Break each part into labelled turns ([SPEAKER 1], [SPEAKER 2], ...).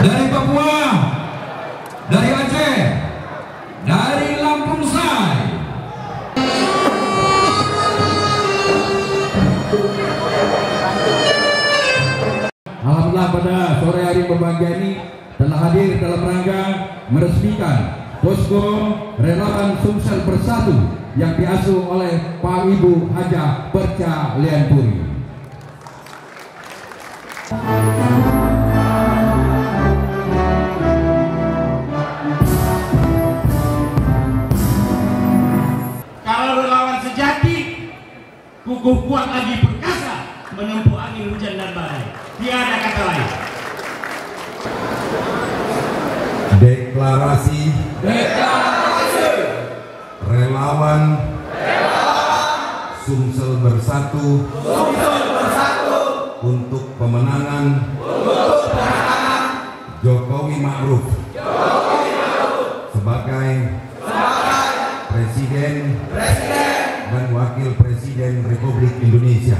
[SPEAKER 1] dari Papua, dari Aceh, dari Lampung Say. Alhamdulillah pada sore hari berbahagia ini telah hadir dalam rangka meresmikan posko relawan Sumsel Bersatu yang diasuh oleh Pak Ibu Haja Perca Lianpuri.
[SPEAKER 2] Kalau relawan sejati, kukuh kuat lagi perkasa menempuh angin hujan dan badai. Tiada kata lain.
[SPEAKER 3] Deklarasi relawan Sumsel Bersatu untuk pemenangan Jokowi Ma'ruf sebagai Presiden dan Wakil Presiden Republik Indonesia.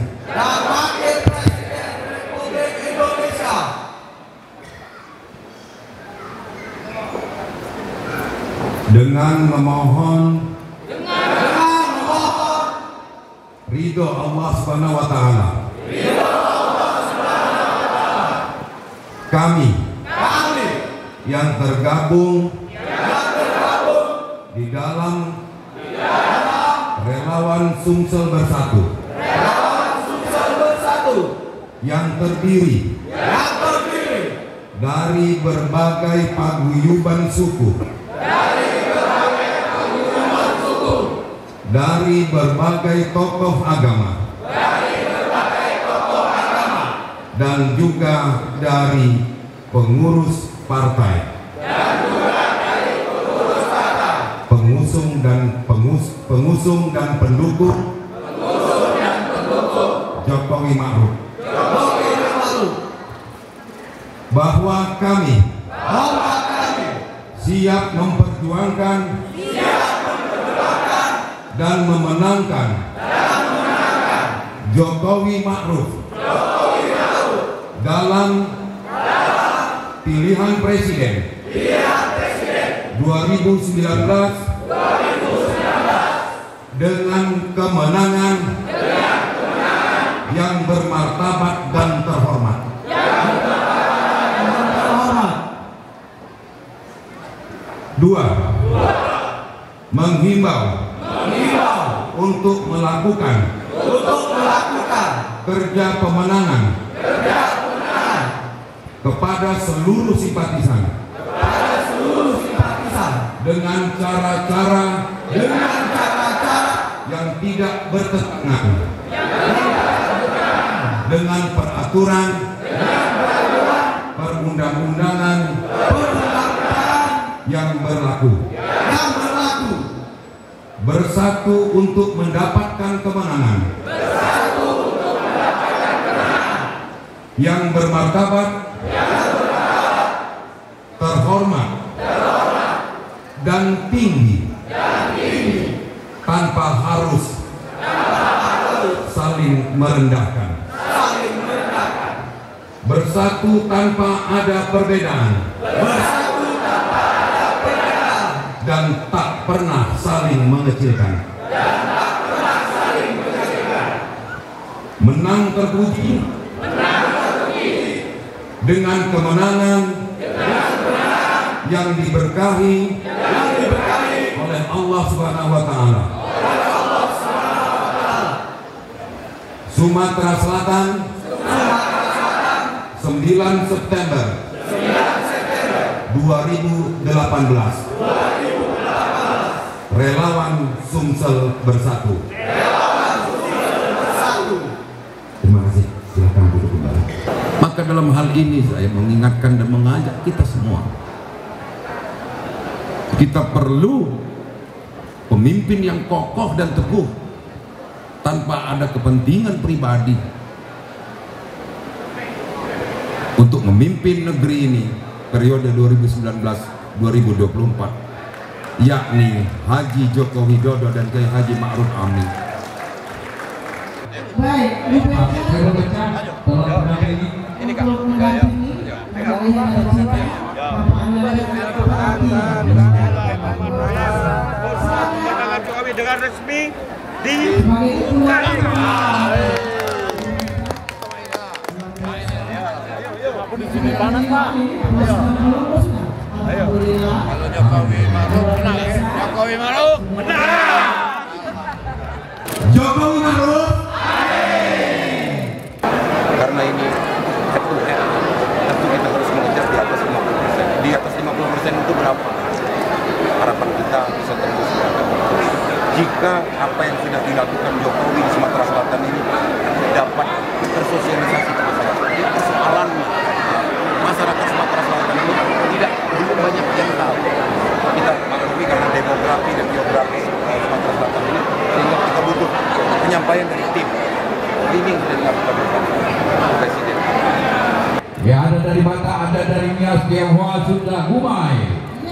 [SPEAKER 3] Dengan memohon ridho Allah Subhanahu wa Ta'ala, kami yang tergabung di dalam relawan Sumsel Bersatu yang terdiri dari berbagai paguyuban suku, dari berbagai tokoh agama, dan juga dari pengurus partai, pengusung dan pendukung Jokowi Ma'ruf, bahwa kami siap memperjuangkan dan memenangkan Jokowi Ma'ruf dalam pilihan presiden 2019 dengan kemenangan yang bermartabat dan terhormat. Dua, menghimbau untuk melakukan kerja pemenangan kepada seluruh simpatisan dengan cara-cara yang tidak bertentangan dengan peraturan perundang-undangan yang berlaku. Bersatu untuk mendapatkan kemenangan yang bermartabat, terhormat, dan tinggi, tanpa harus saling merendahkan. Bersatu tanpa ada perbedaan, dan tak pernah saling mengecilkan. Menang terpuji dengan kemenangan yang diberkahi oleh Allah Subhanahu wa Ta'ala. Sumatera Selatan 9 September 2018. Relawan Sumsel Bersatu. Terima kasih. Silakan duduk kembali. Maka dalam hal ini saya mengingatkan dan mengajak kita semua, kita perlu pemimpin yang kokoh dan teguh tanpa ada kepentingan pribadi untuk memimpin negeri ini periode 2019-2024, yakni Haji Joko Widodo dan Kiai Haji Ma'ruf Amin.
[SPEAKER 4] Baik, ini resmi dibuka. Di sini panas Pak. Ayo. Kalau Jokowi Maruf menang ya. Jokowi Maruf menang.
[SPEAKER 1] Jokowi Maruf.
[SPEAKER 3] Karena ini tentu kita harus mengejar di atas 50%. Di atas 50% itu berapa? Harapan kita bisa tembus. Jika apa yang sudah dilakukan Jokowi di Sumatera Selatan ini dapat tersosialisasi ke masyarakat. Ini persoalan masyarakat Sumatera Selatan ini belum banyak yang tahu. Kita maklumi karena demografi dan geografi Sumatera Selatan ini, sehingga kita butuh penyampaian dari tim. Ini yang sudah dilakukan oleh Presiden.
[SPEAKER 1] Ya, ada dari Batak, ada dari Nias, Tionghoa, Sunda, Gumai,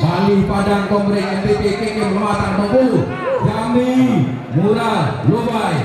[SPEAKER 1] Bali, Padang, Komering, NTT, KK, Pematang, Bengkulu, Jambi, Mural, Lubai.